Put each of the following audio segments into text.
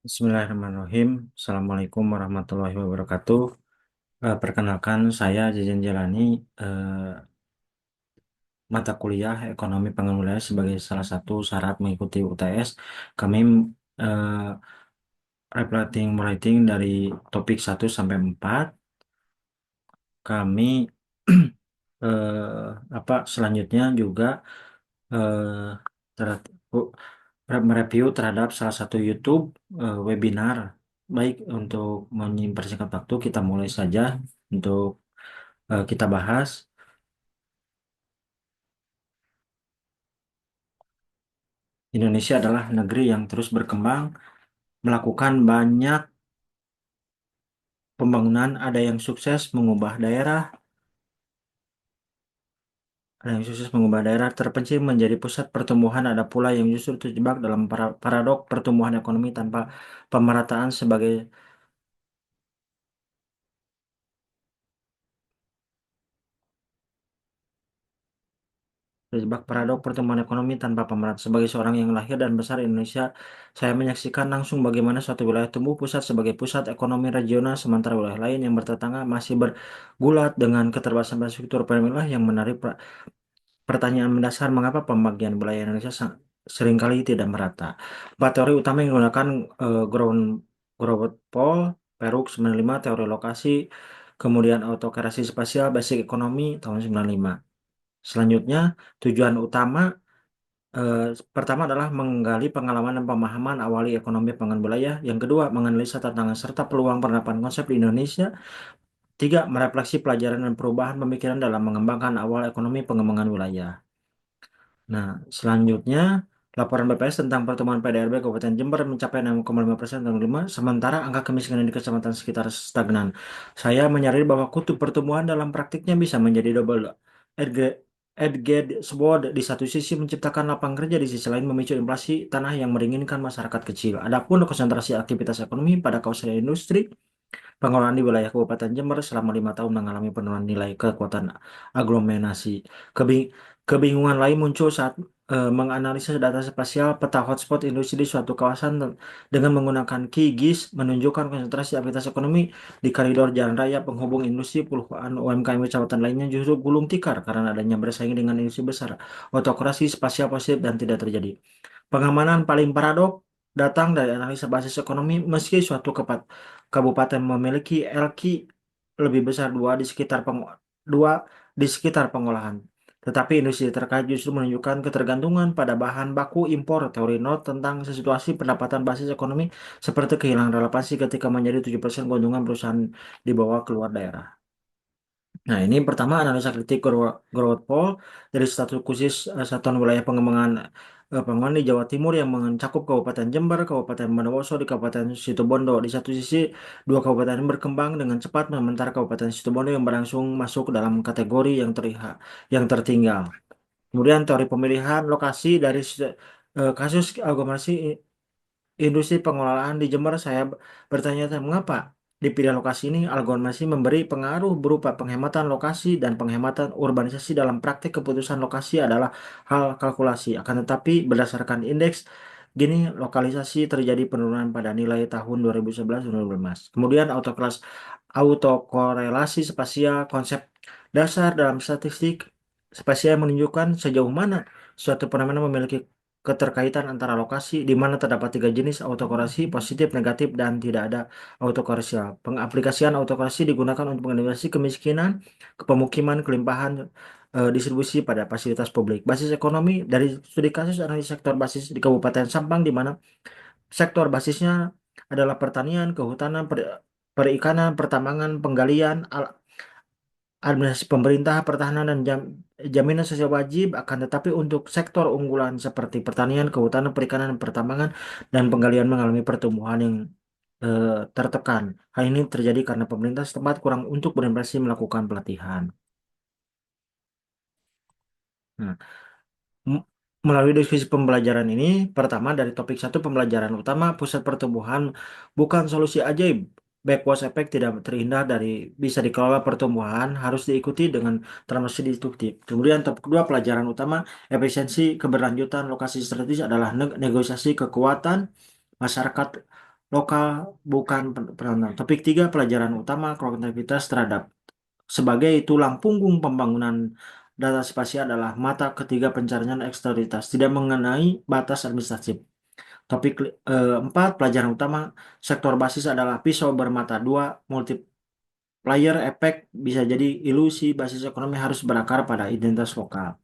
Bismillahirrahmanirrahim. Assalamualaikum warahmatullahi wabarakatuh. Perkenalkan, saya Jajan Jalani, mata kuliah Ekonomi Pangan Wilayah sebagai salah satu syarat mengikuti UTS. Kami eh, writing dari topik 1 sampai 4. Kami selanjutnya juga eh, ter- mereview terhadap salah satu YouTube webinar. Baik, untuk mempersingkat waktu, kita mulai saja untuk kita bahas. Indonesia adalah negeri yang terus berkembang, melakukan banyak pembangunan, ada yang sukses mengubah daerah terpencil menjadi pusat pertumbuhan, ada pula yang justru terjebak dalam paradok pertumbuhan ekonomi tanpa pemerataan sebagai Terjebak paradok pertumbuhan ekonomi tanpa pemerataan. Sebagai seorang yang lahir dan besar di Indonesia, saya menyaksikan langsung bagaimana suatu wilayah tumbuh pusat sebagai pusat ekonomi regional, sementara wilayah lain yang bertetangga masih bergulat dengan keterbatasan struktur pemilih yang menarik pertanyaan mendasar mengapa pembagian wilayah Indonesia seringkali tidak merata. Empat teori utama yang digunakan Ground Paul, Peruk 95, teori lokasi, kemudian autokrasi spasial, basic ekonomi tahun 95. Selanjutnya, tujuan utama eh, pertama adalah menggali pengalaman dan pemahaman awali ekonomi pangan wilayah. Yang kedua, menganalisa tantangan serta peluang penerapan konsep di Indonesia. Tiga, merefleksi pelajaran dan perubahan pemikiran dalam mengembangkan awal ekonomi pengembangan wilayah. Nah, selanjutnya, laporan BPS tentang pertumbuhan PDRB Kabupaten Jember mencapai 6,5% tahun 5, sementara angka kemiskinan di kecamatan sekitar stagnan. Saya menyadari bahwa kutub pertumbuhan dalam praktiknya bisa menjadi double edged sword. Di satu sisi menciptakan lapangan kerja, di sisi lain memicu inflasi tanah yang meringankan masyarakat kecil. Adapun konsentrasi aktivitas ekonomi pada kawasan industri, pengelolaan di wilayah Kabupaten Jember selama 5 tahun mengalami penurunan nilai kekuatan aglomerasi. Kebi- Kebingungan lain muncul saat menganalisis data spasial peta hotspot industri di suatu kawasan dengan menggunakan QGIS menunjukkan konsentrasi aktivitas ekonomi di koridor jalan raya penghubung industri. Puluhan UMKM kecamatan lainnya justru gulung tikar karena adanya bersaing dengan industri besar. Autokrasi spasial positif dan tidak terjadi. Pengamanan paling paradok datang dari analisa basis ekonomi. Meski suatu kabupaten memiliki LQ lebih besar dua di sekitar pengolahan, tetapi industri terkait justru menunjukkan ketergantungan pada bahan baku impor. Teori North tentang situasi pendapatan basis ekonomi seperti kehilangan relevansi ketika menjadi 7% keuntungan perusahaan dibawa keluar daerah. Nah, ini pertama analisa kritik growth poll dari status khusus satuan wilayah pengembangan di Jawa Timur yang mencakup Kabupaten Jember, Kabupaten Bondowoso, di Kabupaten Situbondo. Di satu sisi, dua kabupaten ini berkembang dengan cepat, sementara Kabupaten Situbondo yang berlangsung masuk dalam kategori yang tertinggal. Kemudian teori pemilihan lokasi dari kasus aglomerasi industri pengelolaan di Jember. Saya bertanya, mengapa dipilih lokasi ini? Algoritma memberi pengaruh berupa penghematan lokasi dan penghematan urbanisasi. Dalam praktik, keputusan lokasi adalah hal kalkulasi. Akan tetapi, berdasarkan indeks gini, lokalisasi terjadi penurunan pada nilai tahun 2011-2015. Kemudian autokorelasi spasial, konsep dasar dalam statistik spasial menunjukkan sejauh mana suatu fenomena memiliki keterkaitan antara lokasi, di mana terdapat tiga jenis autokorelasi: positif, negatif, dan tidak ada autokorelasi. Pengaplikasian autokorelasi digunakan untuk mengidentifikasi kemiskinan, pemukiman, kelimpahan, distribusi pada fasilitas publik. Basis ekonomi dari studi kasus analisis sektor basis di Kabupaten Sampang, di mana sektor basisnya adalah pertanian, kehutanan, perikanan, pertambangan, penggalian, administrasi pemerintah, pertahanan, dan jaminan sosial wajib. Akan tetapi untuk sektor unggulan seperti pertanian, kehutanan, perikanan, pertambangan, dan penggalian mengalami pertumbuhan yang tertekan. Hal ini terjadi karena pemerintah setempat kurang untuk berinvestasi melakukan pelatihan. Nah, M- melalui diskusi pembelajaran ini, pertama dari topik 1, pembelajaran utama, pusat pertumbuhan bukan solusi ajaib. Backwards effect tidak terhindar dari bisa dikelola. Pertumbuhan harus diikuti dengan transformasi destruktif. Kemudian topik 2, pelajaran utama, efisiensi keberlanjutan lokasi strategis adalah negosiasi kekuatan masyarakat lokal bukan penonton. Topik 3, pelajaran utama konektivitas terhadap sebagai tulang punggung pembangunan data spasial adalah mata ketiga pencarian eksternalitas, tidak mengenai batas administratif. Topik 4, pelajaran utama sektor basis adalah pisau bermata dua, multiplier efek bisa jadi ilusi basis ekonomi harus berakar pada identitas lokal.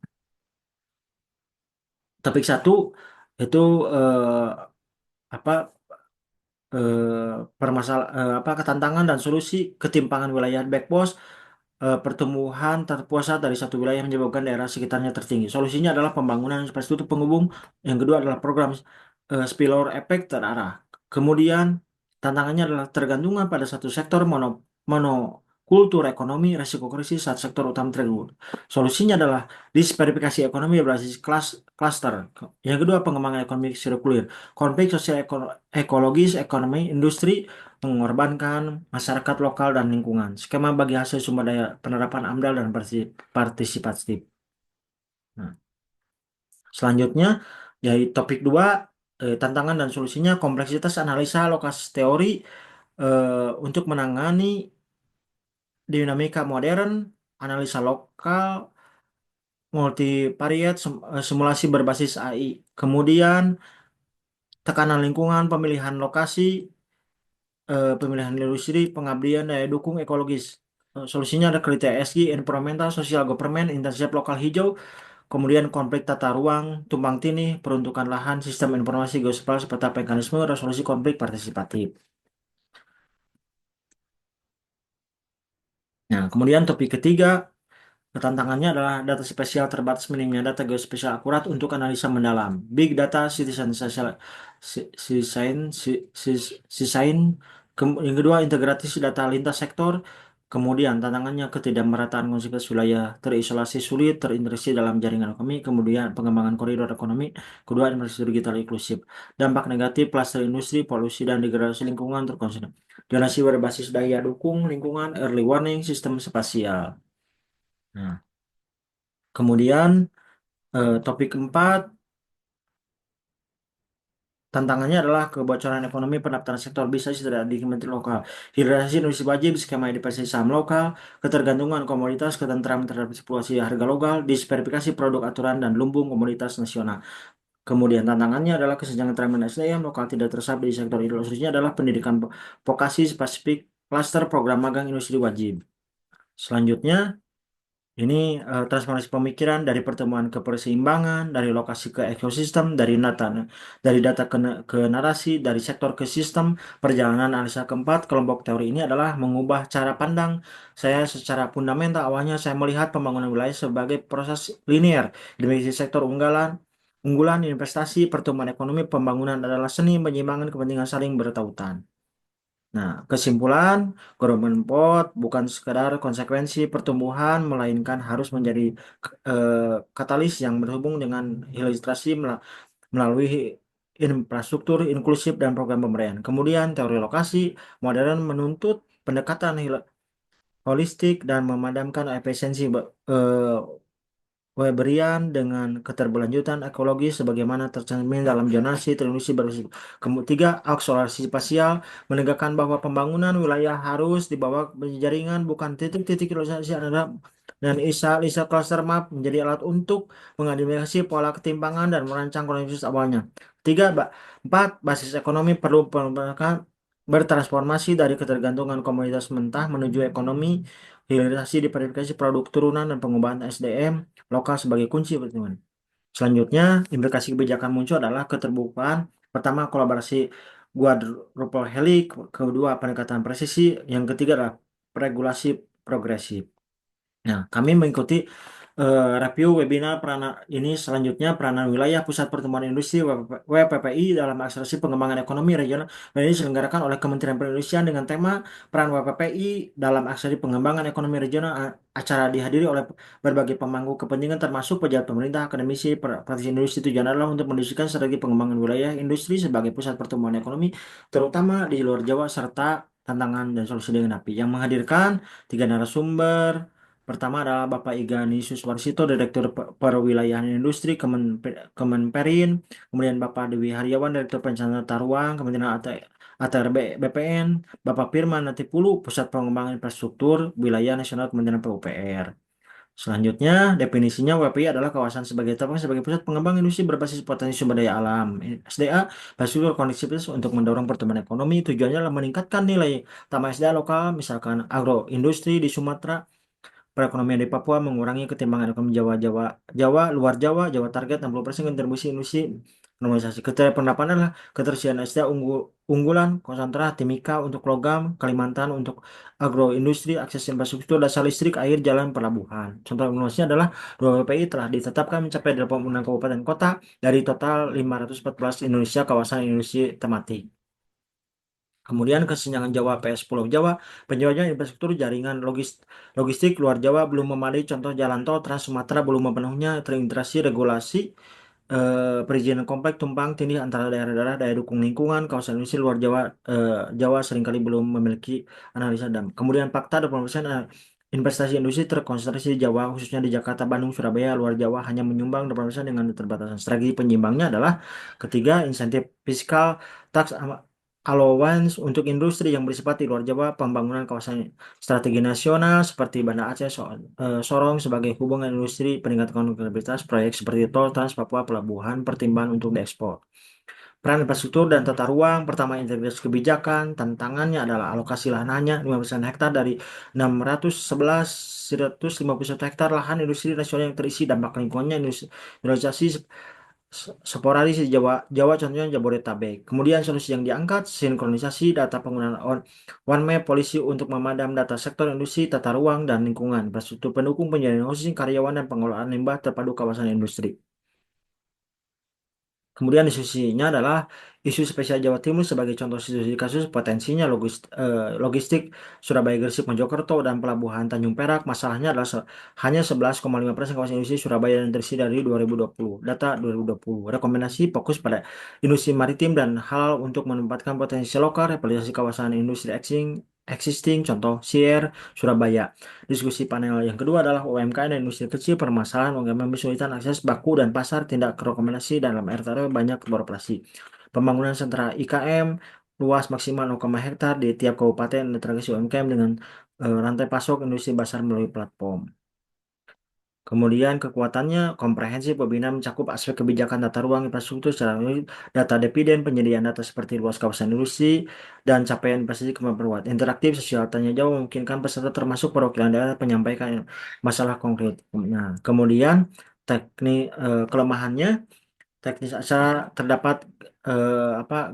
Topik 1 itu apa apa ketantangan dan solusi ketimpangan wilayah backboss, pertumbuhan terpusat dari satu wilayah menyebabkan daerah sekitarnya tertinggi. Solusinya adalah pembangunan infrastruktur penghubung. Yang kedua adalah program spillover effect terarah. Kemudian tantangannya adalah tergantungan pada satu sektor monokultur ekonomi, resiko krisis saat sektor utama terganggu. Solusinya adalah diversifikasi ekonomi berbasis cluster. Yang kedua pengembangan ekonomi sirkular. Konflik sosial ekologis, ekonomi, industri mengorbankan masyarakat lokal dan lingkungan. Skema bagi hasil sumber daya penerapan AMDAL dan partisipatif. Nah, selanjutnya dari topik 2, tantangan dan solusinya kompleksitas analisa lokasi teori untuk menangani dinamika modern, analisa lokal, multivariat, simulasi berbasis AI. Kemudian tekanan lingkungan, pemilihan lokasi, pemilihan industri, pengabdian daya dukung ekologis. Solusinya ada kriteria ESG, environmental, social government, internship lokal hijau, kemudian konflik tata ruang, tumpang tindih, peruntukan lahan, sistem informasi geospasial serta mekanisme resolusi konflik partisipatif. Nah, kemudian topik ketiga, tantangannya adalah data spesial terbatas minimnya data geospasial akurat untuk analisa mendalam. Big data, citizen social, citizen, citizen. Yang kedua, integrasi data lintas sektor. Kemudian tantangannya ketidakmerataan konsekuensi wilayah terisolasi sulit terintegrasi dalam jaringan ekonomi. Kemudian pengembangan koridor ekonomi. Kedua, infrastruktur digital inklusif. Dampak negatif klaster industri, polusi dan degradasi lingkungan terkonsen. Donasi berbasis daya dukung lingkungan, early warning, sistem spasial. Nah, kemudian topik keempat, tantangannya adalah kebocoran ekonomi pendaftaran sektor bisa tidak di kementerian lokal. Hilirisasi industri wajib, skema investasi saham lokal, ketergantungan komoditas, ketentraman terhadap situasi harga lokal, diversifikasi produk aturan dan lumbung komoditas nasional. Kemudian tantangannya adalah kesenjangan SDM lokal tidak terserap di sektor industrinya adalah pendidikan vokasi spesifik, klaster program magang industri wajib. Selanjutnya, ini transformasi pemikiran dari pertemuan ke perseimbangan, dari lokasi ke ekosistem, dari data ke narasi, dari sektor ke sistem. Perjalanan analisa keempat, kelompok teori ini adalah mengubah cara pandang saya secara fundamental. Awalnya saya melihat pembangunan wilayah sebagai proses linear. Di sektor unggulan investasi, pertumbuhan ekonomi, pembangunan adalah seni menyeimbangkan kepentingan saling bertautan. Nah, kesimpulan, government pot bukan sekedar konsekuensi pertumbuhan, melainkan harus menjadi eh, katalis yang berhubung dengan ilustrasi melalui infrastruktur inklusif dan program pemberdayaan. Kemudian, teori lokasi modern menuntut pendekatan holistik dan memadamkan efisiensi Weberian dengan keterberlanjutan ekologis sebagaimana tercermin dalam zonasi terindustri berbasis. Ketiga, akselerasi spasial menegakkan bahwa pembangunan wilayah harus dibawa jaringan bukan titik-titik lokalisasi adalah dan ISA cluster map menjadi alat untuk mengidentifikasi pola ketimpangan dan merancang konektivitas awalnya. Empat, basis ekonomi perlu bertransformasi dari ketergantungan komoditas mentah menuju ekonomi hilirisasi diverifikasi produk turunan dan pengubahan SDM lokal sebagai kunci pertumbuhan. Selanjutnya, implikasi kebijakan muncul adalah keterbukaan. Pertama, kolaborasi quadruple helix. Kedua, pendekatan presisi. Yang ketiga adalah regulasi progresif. Nah, kami mengikuti review webinar ini selanjutnya peranan wilayah pusat pertumbuhan industri WPPI dalam akselerasi pengembangan ekonomi regional dan ini diselenggarakan oleh Kementerian Perindustrian dengan tema peran WPPI dalam akselerasi pengembangan ekonomi regional. Acara dihadiri oleh berbagai pemangku kepentingan termasuk pejabat pemerintah, akademisi, praktisi industri. Tujuan adalah untuk mendiskusikan strategi pengembangan wilayah industri sebagai pusat pertumbuhan ekonomi terutama di luar Jawa serta tantangan dan solusi dengan api yang menghadirkan tiga narasumber. Pertama adalah Bapak Iga Suswarsito, Direktur Perwilayahan Industri Kemenperin. Kemudian Bapak Dewi Haryawan, Direktur Perencanaan Tata Ruang, Kementerian ATR BPN, Bapak Firman Natipulu, Pusat Pengembangan Infrastruktur Wilayah Nasional Kementerian PUPR. Selanjutnya, definisinya WPI adalah kawasan sebagai tempat sebagai pusat pengembang industri berbasis potensi sumber daya alam. SDA, infrastruktur konektivitas untuk mendorong pertumbuhan ekonomi. Tujuannya adalah meningkatkan nilai tambah SDA lokal, misalkan agroindustri di Sumatera, perekonomian di Papua, mengurangi ketimpangan ekonomi Jawa, luar Jawa, Jawa target 60% kontribusi industri normalisasi. Kriteria penerapan adalah ketersediaan SDA unggulan, konsentrat, timika untuk logam, Kalimantan untuk agroindustri, akses infrastruktur, dasar listrik, air, jalan, pelabuhan. Contoh informasinya adalah 2 WPI telah ditetapkan mencapai 86 kabupaten kota dari total 514 Indonesia kawasan industri tematik. Kemudian kesenjangan Jawa PS Pulau Jawa, penjajah infrastruktur jaringan logistik luar Jawa belum memadai, contoh jalan tol Trans Sumatera belum memenuhnya terintegrasi regulasi, perizinan kompleks tumpang tindih antara daerah-daerah daya dukung lingkungan kawasan industri luar Jawa, Jawa seringkali belum memiliki analisa dan kemudian fakta 20% investasi industri terkonsentrasi di Jawa, khususnya di Jakarta, Bandung, Surabaya. Luar Jawa hanya menyumbang 20% dengan keterbatasan. Strategi penyimbangnya adalah ketiga, insentif fiskal, tax allowance untuk industri yang bersifat di luar Jawa, pembangunan kawasan strategi nasional seperti Banda Aceh, Sorong sebagai hubungan industri, peningkatan konektivitas, proyek seperti tol Trans Papua, pelabuhan, pertimbangan untuk diekspor. Peran infrastruktur dan tata ruang, pertama integrasi kebijakan, tantangannya adalah alokasi lahannya 15% hektar dari 611 151 hektar lahan industri nasional yang terisi dampak lingkungannya industrialisasi sporadis di Jawa contohnya Jabodetabek. Kemudian solusi yang diangkat, sinkronisasi data penggunaan One Map polisi untuk memadam data sektor industri, tata ruang, dan lingkungan, infrastruktur pendukung penjaringan khusus karyawan dan pengelolaan limbah terpadu kawasan industri. Kemudian diskusinya adalah isu spesial Jawa Timur sebagai contoh situasi kasus potensinya logistik Surabaya, Gresik, Mojokerto, dan pelabuhan Tanjung Perak. Masalahnya adalah hanya 11,5% kawasan industri Surabaya yang terisi dari 2020. Data 2020. Rekomendasi fokus pada industri maritim dan halal untuk menempatkan potensi lokal, revitalisasi kawasan industri existing, contoh Sier, Surabaya. Diskusi panel yang kedua adalah UMKM dan industri kecil, permasalahan UMKM kesulitan akses baku dan pasar, tindak rekomendasi dalam RTRW banyak beroperasi. Pembangunan sentra IKM, luas maksimal 0, hektar di tiap kabupaten, integrasi UMKM dengan rantai pasok industri besar melalui platform. Kemudian kekuatannya komprehensif, pembinaan mencakup aspek kebijakan tata ruang infrastruktur secara data dividen, penyediaan data seperti luas kawasan industri, dan capaian investasi kemampuan interaktif, sosial tanya jawab memungkinkan peserta termasuk perwakilan daerah menyampaikan masalah konkret. Nah, kemudian kelemahannya teknis acara terdapat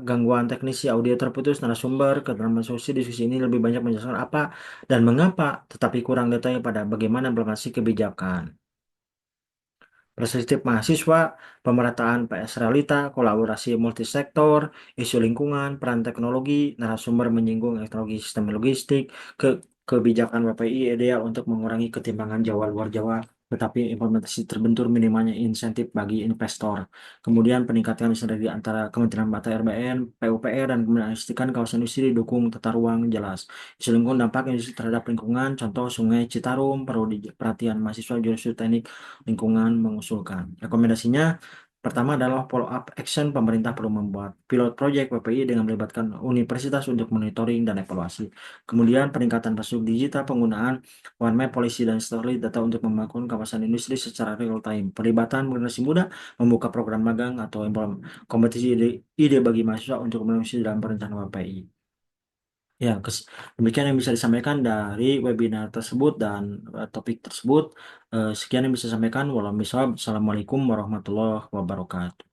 gangguan teknis, audio terputus, narasumber, keterangan sosial diskusi ini lebih banyak menjelaskan apa dan mengapa, tetapi kurang detail pada bagaimana implementasi kebijakan. Perspektif mahasiswa, pemerataan PS realita, kolaborasi multisektor, isu lingkungan, peran teknologi, narasumber menyinggung teknologi sistem logistik, kebijakan WPI ideal untuk mengurangi ketimpangan Jawa luar Jawa, tetapi implementasi terbentur minimalnya insentif bagi investor. Kemudian peningkatan sinergi antara Kementerian RBN, PUPR, dan memastikan kawasan industri didukung tata ruang jelas. Isu lingkungan dampak industri terhadap lingkungan, contoh Sungai Citarum, perlu perhatian mahasiswa jurusan teknik lingkungan mengusulkan. Rekomendasinya pertama adalah follow up action, pemerintah perlu membuat pilot project PPI dengan melibatkan universitas untuk monitoring dan evaluasi. Kemudian peningkatan infrastruktur digital, penggunaan One Map, polisi dan satelit data untuk membangun kawasan industri secara real time. Pelibatan generasi muda, membuka program magang atau kompetisi ide bagi mahasiswa untuk menulis dalam perencanaan PPI. Ya, demikian yang bisa disampaikan dari webinar tersebut dan topik tersebut. Sekian yang bisa disampaikan. Wassalamualaikum warahmatullahi wabarakatuh.